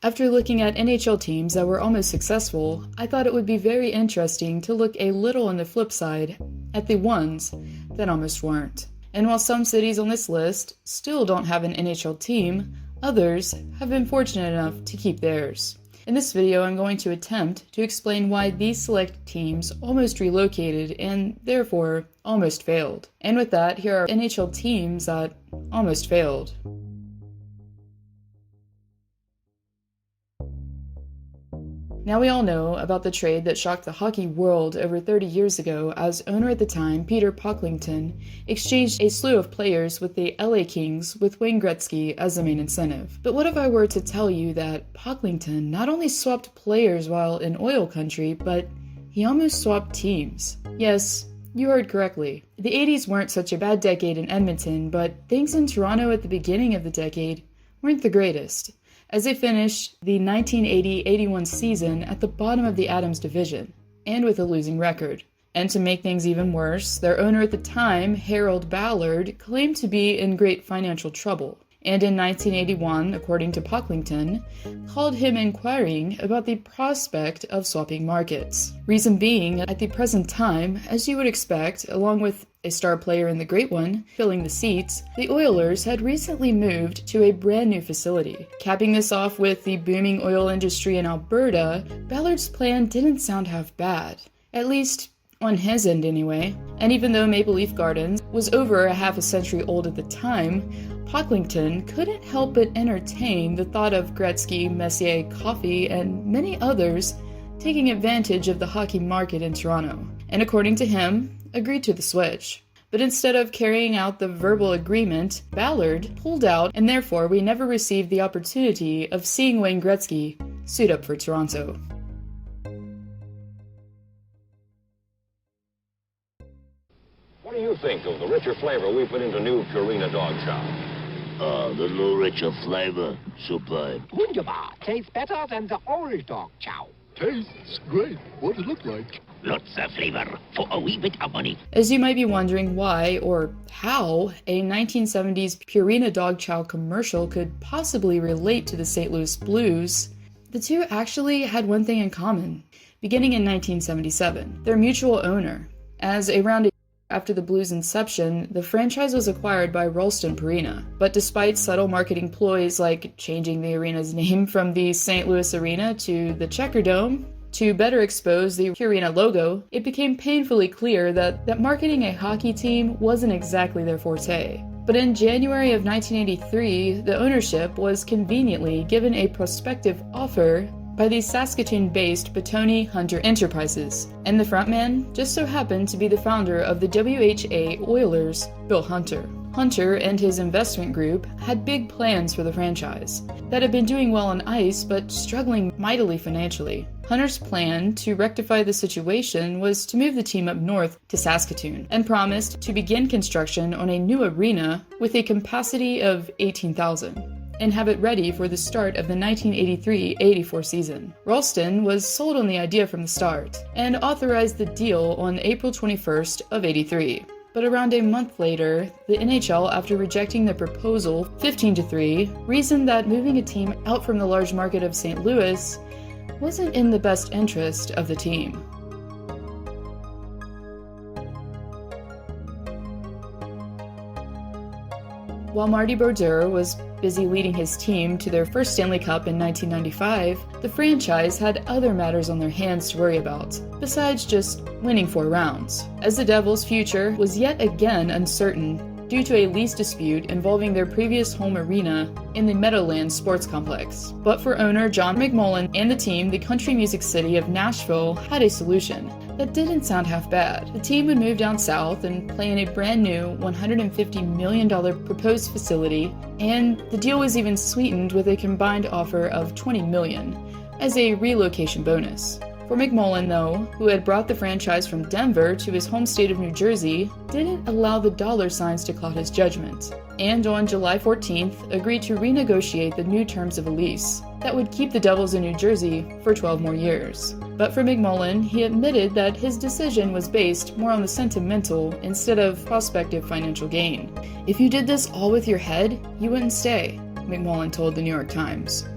After looking at NHL teams that were almost successful, I thought it would be very interesting to look a little on the flip side at the ones that almost weren't. And while some cities on this list still don't have an NHL team, others have been fortunate enough to keep theirs. In this video, I'm going to attempt to explain why these select teams almost relocated and therefore almost failed. And with that, here are NHL teams that almost failed. Now we all know about the trade that shocked the hockey world over 30 years ago as owner at the time, Peter Pocklington, exchanged a slew of players with the LA Kings with Wayne Gretzky as the main incentive. But what if I were to tell you that Pocklington not only swapped players while in oil country, but he almost swapped teams? Yes, you heard correctly. The 80s weren't such a bad decade in Edmonton, but things in Toronto at the beginning of the decade weren't the greatest, as they finished the 1980-81 season at the bottom of the Adams division, and with a losing record. And to make things even worse, their owner at the time, Harold Ballard, claimed to be in great financial trouble, and in 1981, according to Pocklington, called him inquiring about the prospect of swapping markets. Reason being, at the present time, as you would expect, along with a star player in the Great One filling the seats, the Oilers had recently moved to a brand new facility. Capping this off with the booming oil industry in Alberta, Ballard's plan didn't sound half bad, at least on his end anyway. And even though Maple Leaf Gardens was over a half a century old at the time, Pocklington couldn't help but entertain the thought of Gretzky, Messier, Coffey, and many others taking advantage of the hockey market in Toronto, and according to him, agreed to the switch. But instead of carrying out the verbal agreement, Ballard pulled out, and therefore we never received the opportunity of seeing Wayne Gretzky suit up for Toronto. What do you think of the richer flavor we put into new Purina Dog Chow? The new richer flavor, superb. Wunderbar. Tastes better than the old dog chow. Tastes great. What does it look like? Lots of flavor for a wee bit of money. As you might be wondering why, or how, a 1970s Purina Dog Chow commercial could possibly relate to the St. Louis Blues, the two actually had one thing in common. Beginning in 1977, their mutual owner, as around a after the Blues' inception, the franchise was acquired by Ralston Purina. But despite subtle marketing ploys like changing the arena's name from the St. Louis Arena to the Checker Dome, to better expose the Purina logo, it became painfully clear that marketing a hockey team wasn't exactly their forte. But in January of 1983, the ownership was conveniently given a prospective offer by the Saskatoon-based Batoni Hunter Enterprises, and the frontman just so happened to be the founder of the WHA Oilers, Bill Hunter. Hunter and his investment group had big plans for the franchise that had been doing well on ice but struggling mightily financially. Hunter's plan to rectify the situation was to move the team up north to Saskatoon and promised to begin construction on a new arena with a capacity of 18,000. and have it ready for the start of the 1983-84 season. Ralston was sold on the idea from the start, and authorized the deal on April 21st of 83. But around a month later, the NHL, after rejecting the proposal 15-3, reasoned that moving a team out from the large market of St. Louis wasn't in the best interest of the team. While Marty Brodeur was busy leading his team to their first Stanley Cup in 1995, the franchise had other matters on their hands to worry about, besides just winning 4 rounds, as the Devils' future was yet again uncertain due to a lease dispute involving their previous home arena in the Meadowlands Sports Complex. But for owner John McMullen and the team, the country music city of Nashville had a solution that didn't sound half bad. The team would move down south and play in a brand new $150 million proposed facility, and the deal was even sweetened with a combined offer of $20 million as a relocation bonus. For McMullen, though, who had brought the franchise from Denver to his home state of New Jersey, didn't allow the dollar signs to cloud his judgment, and on July 14th agreed to renegotiate the new terms of a lease that would keep the Devils in New Jersey for 12 more years. But for McMullen, he admitted that his decision was based more on the sentimental instead of prospective financial gain. "If you did this all with your head, you wouldn't stay," McMullen told the New York Times.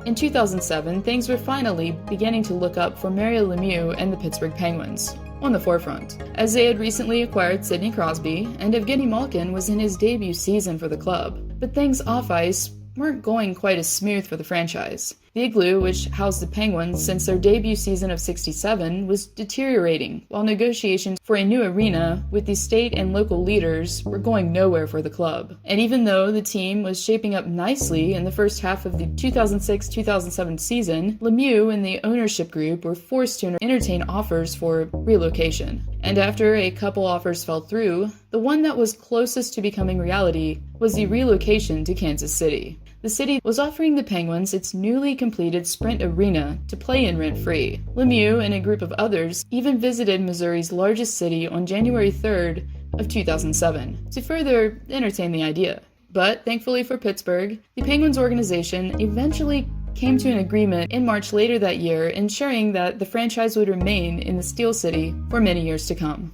In 2007, things were finally beginning to look up for Mario Lemieux and the Pittsburgh Penguins, on the forefront, as they had recently acquired Sidney Crosby, and Evgeny Malkin was in his debut season for the club. But things off ice weren't going quite as smooth for the franchise. The Igloo, which housed the Penguins since their debut season of '67, was deteriorating, while negotiations for a new arena with the state and local leaders were going nowhere for the club. And even though the team was shaping up nicely in the first half of the 2006-2007 season, Lemieux and the ownership group were forced to entertain offers for relocation. And after a couple offers fell through, the one that was closest to becoming reality was the relocation to Kansas City. The city was offering the Penguins its newly completed Sprint Arena to play in rent-free. Lemieux and a group of others even visited Missouri's largest city on January 3rd of 2007 to further entertain the idea. But thankfully for Pittsburgh, the Penguins organization eventually came to an agreement in March later that year, ensuring that the franchise would remain in the Steel City for many years to come.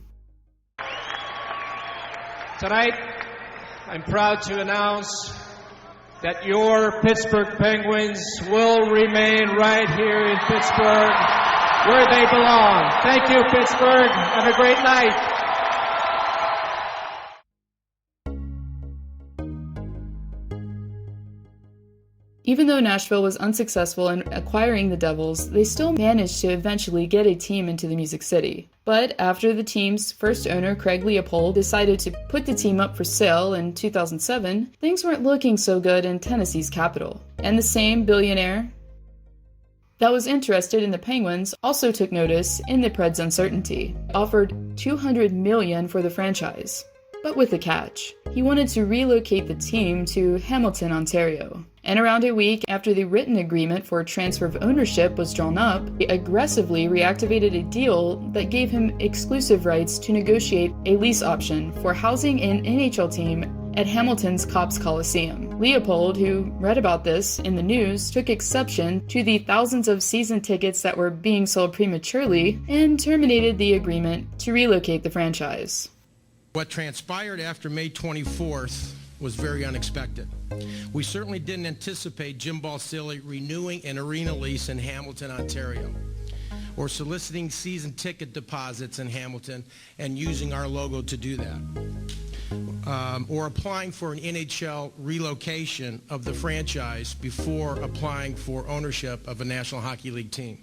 Tonight, I'm proud to announce that your Pittsburgh Penguins will remain right here in Pittsburgh where they belong. Thank you, Pittsburgh. Have a great night. Even though Nashville was unsuccessful in acquiring the Devils, they still managed to eventually get a team into the Music City. But after the team's first owner, Craig Leopold, decided to put the team up for sale in 2007, things weren't looking so good in Tennessee's capital. And the same billionaire that was interested in the Penguins also took notice in the Preds' uncertainty, offered $200 million for the franchise. But with a catch. He wanted to relocate the team to Hamilton, Ontario. And around a week after the written agreement for transfer of ownership was drawn up, he aggressively reactivated a deal that gave him exclusive rights to negotiate a lease option for housing an NHL team at Hamilton's Copps Coliseum. Leopold, who read about this in the news, took exception to the thousands of season tickets that were being sold prematurely and terminated the agreement to relocate the franchise. What transpired after May 24th was very unexpected. We certainly didn't anticipate Jim Balsillie renewing an arena lease in Hamilton, Ontario, or soliciting season ticket deposits in Hamilton and using our logo to do that, or applying for an NHL relocation of the franchise before applying for ownership of a National Hockey League team.